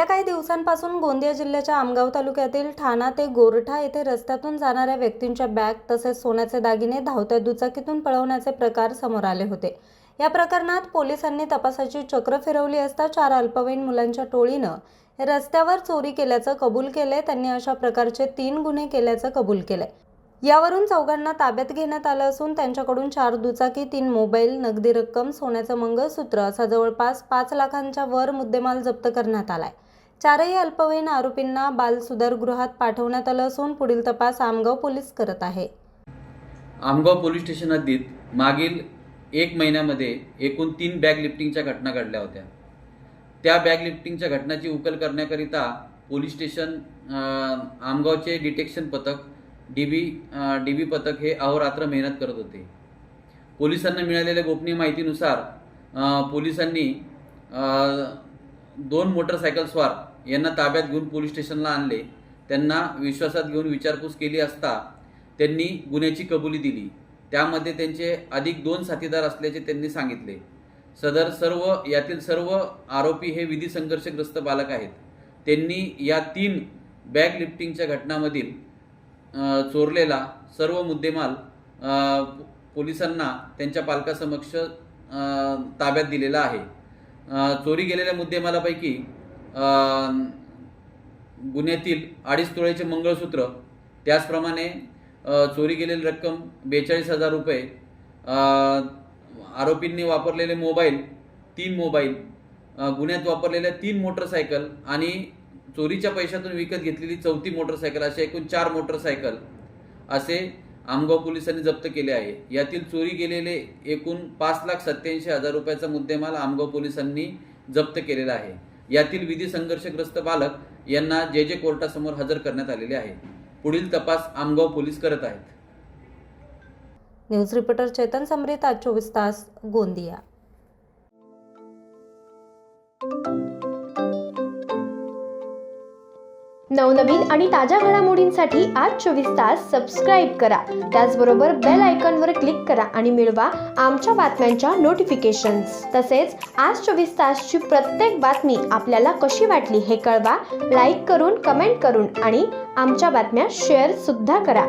काही दिवसांपासून गोंदिया जिल्ह्याच्या आमगाव तालुक्यातील ठाणा ते गोरठा येथे रस्त्यातून जाणाऱ्या व्यक्तींच्या बॅग तसेच सोन्याचे दागिने धावत्या दुचाकीतून पळवण्याचे प्रकार समोर आले होते। या प्रकरणात पोलिसांनी तपासाची चक्र फिरवली असता 4 अल्पवयीन मुलांच्या टोळीने रस्त्यावर चोरी केल्याचे कबूल केले। त्यांनी अशा प्रकारचे 3 गुन्हे केल्याचे कबूल केले। यावरून चौघांना ताब्यात घेण्यात आले असून त्यांच्याकडून 4 दुचाकी, 3 मोबाईल, नगदी रक्कम, सोन्याचे मंगळसूत्र असा जवळपास 5 लाखांच्या वर मुद्देमाल जप्त करण्यात आलाय। 4ही अल्पवयीन आरोपींना बाल सुधारगृहात पाठवण्यात आले असून पुढील तपास आमगाव पोलीस करत आहे। आमगाव पोलीस स्टेशन हद्दीत मागील 1 महिन्यामध्ये एकूण 3 बॅग लिफ्टिंगच्या घटना घडल्या होत्या। त्या बॅग लिफ्टिंगच्या घटनाची उकल करण्याकरिता पोलीस स्टेशन आमगावचे डिटेक्शन पथक डीबी पथक हे अहोरात्र मेहनत करत होते। पोलिसांना मिळालेल्या गोपनीय माहितीनुसार पोलिसांनी 2 मोटरसायकल स्वार यांना ताब्यात घेऊन पोलीस स्टेशनला आणले। त्यांना विश्वासात घेऊन विचारपूस केली असता त्यांनी गुन्ह्याची कबुली दिली। त्यामध्ये त्यांचे अधिक 2 साथीदार असल्याचे त्यांनी सांगितले। यातील सर्व आरोपी हे विधी संघर्षग्रस्त बालक आहेत। त्यांनी या 3 बॅग लिफ्टिंगच्या घटनांमधील चोरलेला सर्व मुद्देमाल पोलिसांना त्यांच्या पालकासमक्ष ताब्यात दिलेला आहे। चोरी गेलेल्या मुद्देमालापैकी गुन्ह्यातील 2.5 तोळ्याचे मंगळसूत्र, त्याचप्रमाणे चोरी गेलेली रक्कम 42,000 रुपये, आरोपींनी वापरलेले मोबाईल 3 मोबाईल, गुन्ह्यात वापरलेल्या 3 मोटरसायकल आणि चोरीच्या पैशातून विकत घेतलेली 4थी मोटरसायकल असे एकूण 4 मोटरसायकल असे आमगाव पोलिसांनी जप्त केले आहे। यातील चोरी गेलेले एकूण 5,87,000 रुपयाचा मुद्देमाल आमगाव पोलिसांनी जप्त केलेला आहे। यातील विधी संघर्षग्रस्त बालक यांना जे कोर्टासमोर हजर करण्यात आलेले आहे। पुढील तपास आमगाव पोलीस करत आहेत। न्यूज रिपोर्टर चेतन समरीत, आज 24 तास, गोंदिया। नवनवीन आणि ताज्या घडामोडींसाठी आज 24 तास सबस्क्राईब करा। त्याचबरोबर बेल आयकॉनवर क्लिक करा आणि मिळवा आमच्या बातम्यांच्या नोटिफिकेशन्स। तसेच आज 24 तासची प्रत्येक बातमी आपल्याला कशी वाटली हे कळवा। लाईक करून, कमेंट करून आणि आमच्या बातम्या शेअर सुद्धा करा।